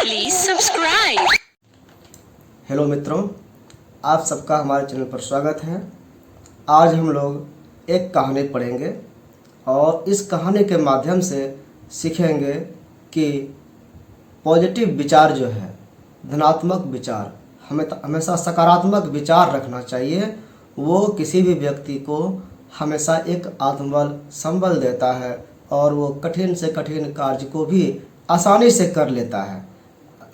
Please subscribe. Hello मित्रों, आप सबका हमारे चैनल पर स्वागत है। आज हम लोग एक कहानी पढ़ेंगे और इस कहानी के माध्यम से सीखेंगे कि पॉजिटिव विचार जो है, धनात्मक विचार, हमें हमेशा सकारात्मक विचार रखना चाहिए। वो किसी भी व्यक्ति को हमेशा एक आत्मबल संबल देता है और वो कठिन से कठिन कार्य को भी आसानी से कर लेता है।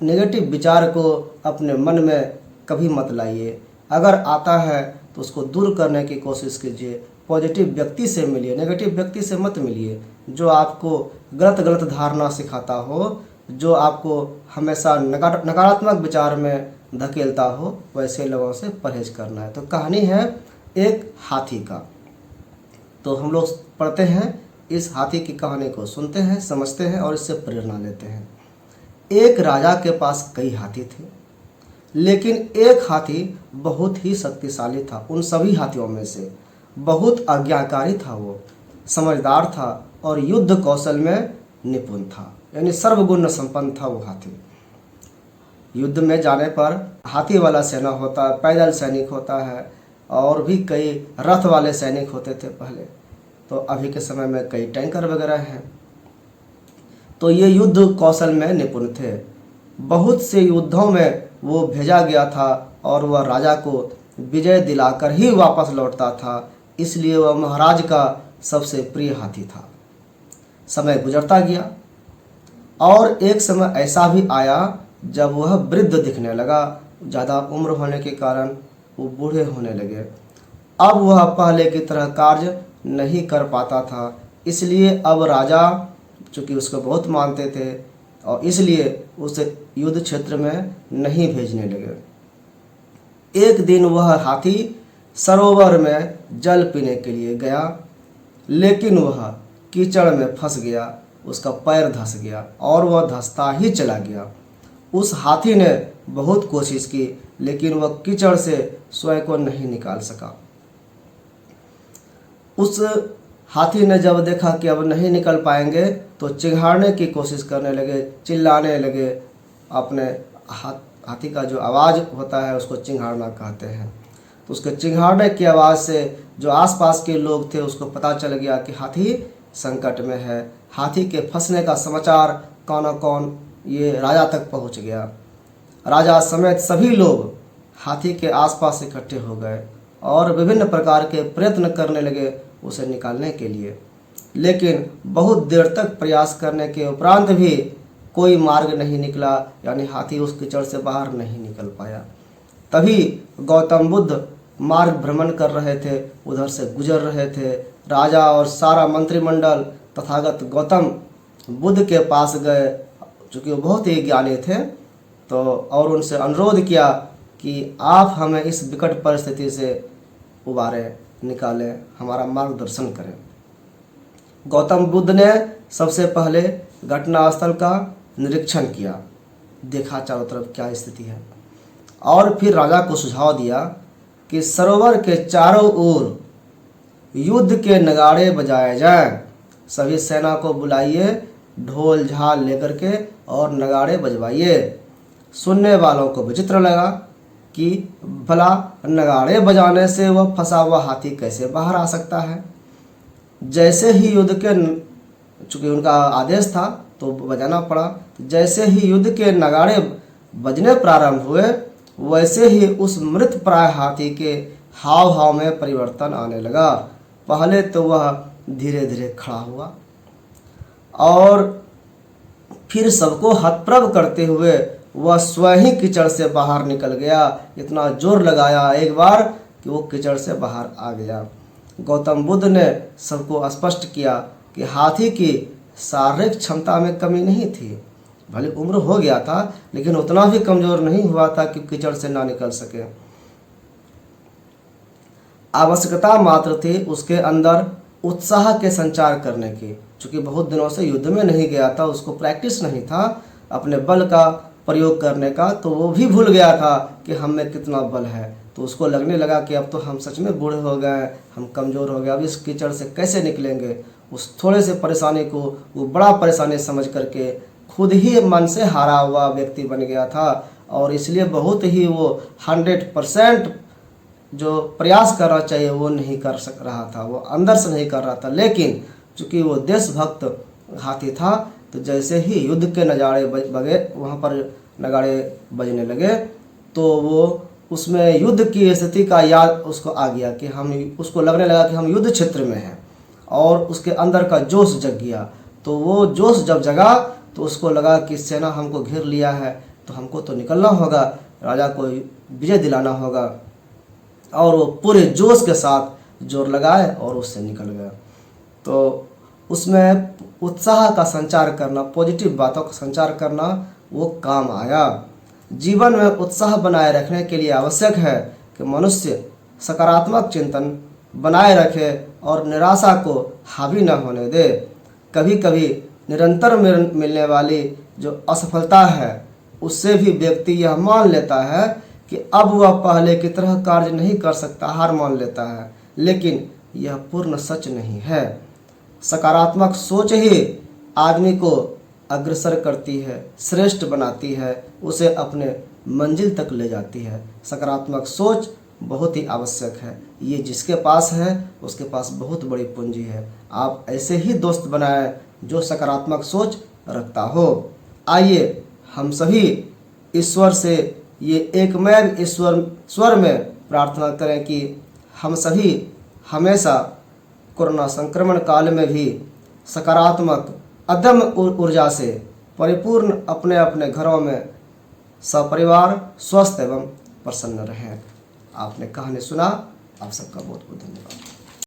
नेगेटिव विचार को अपने मन में कभी मत लाइए। अगर आता है तो उसको दूर करने की कोशिश कीजिए। पॉजिटिव व्यक्ति से मिलिए, नेगेटिव व्यक्ति से मत मिलिए जो आपको गलत धारणा सिखाता हो, जो आपको हमेशा नकारात्मक विचार में धकेलता हो। वैसे लोगों से परहेज करना है। तो कहानी है एक हाथी का। तो हम लोग पढ़ते हैं, इस हाथी की कहानी को सुनते हैं, समझते हैं और इससे प्रेरणा लेते हैं। एक राजा के पास कई हाथी थे, लेकिन एक हाथी बहुत ही शक्तिशाली था। उन सभी हाथियों में से बहुत आज्ञाकारी था, वो समझदार था और युद्ध कौशल में निपुण था, यानी सर्वगुण संपन्न था वो हाथी। युद्ध में जाने पर हाथी वाला सेना होता है, पैदल सैनिक होता है और भी कई रथ वाले सैनिक होते थे पहले। तो अभी के समय में कई टैंकर वगैरह हैं। तो ये युद्ध कौशल में निपुण थे। बहुत से युद्धों में वो भेजा गया था और वह राजा को विजय दिलाकर ही वापस लौटता था, इसलिए वह महाराज का सबसे प्रिय हाथी था। समय गुजरता गया और एक समय ऐसा भी आया जब वह वृद्ध दिखने लगा। ज़्यादा उम्र होने के कारण वो बूढ़े होने लगे। अब वह पहले की तरह कार्य नहीं कर पाता था, इसलिए अब राजा चूँकि उसको बहुत मानते थे और इसलिए उसे युद्ध क्षेत्र में नहीं भेजने लगे। एक दिन वह हाथी सरोवर में जल पीने के लिए गया, लेकिन वह कीचड़ में फंस गया। उसका पैर धंस गया और वह धंसता ही चला गया। उस हाथी ने बहुत कोशिश की, लेकिन वह कीचड़ से स्वयं को नहीं निकाल सका। उस हाथी ने जब देखा कि अब नहीं निकल पाएंगे तो चिढ़ाने की कोशिश करने लगे, चिल्लाने लगे। अपने हाथी का जो आवाज़ होता है उसको चिंघाड़ना कहते हैं। तो उसके चिंघाड़ने की आवाज़ से जो आसपास के लोग थे उसको पता चल गया कि हाथी संकट में है। हाथी के फंसने का समाचार कौन ये राजा तक पहुंच गया। राजा समेत सभी लोग हाथी के आसपास इकट्ठे हो गए और विभिन्न प्रकार के प्रयत्न करने लगे उसे निकालने के लिए, लेकिन बहुत देर तक प्रयास करने के उपरांत भी कोई मार्ग नहीं निकला, यानी हाथी उस कीचड़ से बाहर नहीं निकल पाया। तभी गौतम बुद्ध मार्ग भ्रमण कर रहे थे, उधर से गुजर रहे थे। राजा और सारा मंत्रिमंडल तथागत गौतम बुद्ध के पास गए, चूँकि वो बहुत ही ज्ञानी थे, तो और उनसे अनुरोध किया कि आप हमें इस विकट परिस्थिति से उबारें, निकालें, हमारा मार्गदर्शन करें। गौतम बुद्ध ने सबसे पहले घटनास्थल का निरीक्षण किया, देखा चारों तरफ क्या स्थिति है, और फिर राजा को सुझाव दिया कि सरोवर के चारों ओर युद्ध के नगाड़े बजाए जाएं। सभी सेना को बुलाइए, ढोल झाल लेकर के और नगाड़े बजवाइए। सुनने वालों को विचित्र लगा कि भला नगाड़े बजाने से वह फंसा हुआ हाथी कैसे बाहर आ सकता है। जैसे ही युद्ध के, चूँकि उनका आदेश था तो बजाना पड़ा, जैसे ही युद्ध के नगाड़े बजने प्रारंभ हुए, वैसे ही उस मृत प्राय हाथी के हाव भाव में परिवर्तन आने लगा। पहले तो वह धीरे धीरे खड़ा हुआ और फिर सबको हतप्रभ करते हुए वह स्वयं ही कीचड़ से बाहर निकल गया। इतना जोर लगाया एक बार कि वो कीचड़ से बाहर आ गया। गौतम बुद्ध ने सबको स्पष्ट किया कि हाथी की शारीरिक क्षमता में कमी नहीं थी। भले उम्र हो गया था, लेकिन उतना भी कमजोर नहीं हुआ था कि कीचड़ से ना निकल सके। आवश्यकता मात्र थी उसके अंदर उत्साह के संचार करने की। चूँकि बहुत दिनों से युद्ध में नहीं गया था, उसको प्रैक्टिस नहीं था अपने बल का प्रयोग करने का, तो वो भी भूल गया था कि हम में कितना बल है। तो उसको लगने लगा कि अब तो हम सच में बूढ़े हो गए, हम कमज़ोर हो गए, अब इस कीचड़ से कैसे निकलेंगे। उस थोड़े से परेशानी को वो बड़ा परेशानी समझ करके खुद ही मन से हारा हुआ व्यक्ति बन गया था और इसलिए बहुत ही वो 100% जो प्रयास करना चाहिए वो नहीं कर सक रहा था, वो अंदर से नहीं कर रहा था। लेकिन चूँकि वो देशभक्त हाथी था तो जैसे ही युद्ध के नज़ारे बजे वहाँ पर नगाड़े बजने लगे तो वो उसमें युद्ध की स्थिति का याद उसको आ गया कि उसको लगने लगा कि हम युद्ध क्षेत्र में हैं और उसके अंदर का जोश जग गया। तो वो जोश जब जगा तो उसको लगा कि सेना हमको घेर लिया है तो हमको तो निकलना होगा, राजा को विजय दिलाना होगा। और वो पूरे जोश के साथ जोर लगाए और उससे निकल गया। तो उसमें उत्साह का संचार करना, पॉजिटिव बातों का संचार करना वो काम आया। जीवन में उत्साह बनाए रखने के लिए आवश्यक है कि मनुष्य सकारात्मक चिंतन बनाए रखे और निराशा को हावी न होने दे। कभी कभी निरंतर मिलने वाली जो असफलता है उससे भी व्यक्ति यह मान लेता है कि अब वह पहले की तरह कार्य नहीं कर सकता, हार मान लेता है। लेकिन यह पूर्ण सच नहीं है। सकारात्मक सोच ही आदमी को अग्रसर करती है, श्रेष्ठ बनाती है, उसे अपने मंजिल तक ले जाती है। सकारात्मक सोच बहुत ही आवश्यक है। ये जिसके पास है उसके पास बहुत बड़ी पूंजी है। आप ऐसे ही दोस्त बनाएं जो सकारात्मक सोच रखता हो। आइए हम सभी ईश्वर से ये एकमेव ईश्वर में प्रार्थना करें कि हम सभी हमेशा कोरोना संक्रमण काल में भी सकारात्मक अदम्य ऊर्जा से परिपूर्ण अपने अपने घरों में सपरिवार स्वस्थ एवं प्रसन्न रहें। आपने कहानी सुना, आप सबका बहुत बहुत धन्यवाद।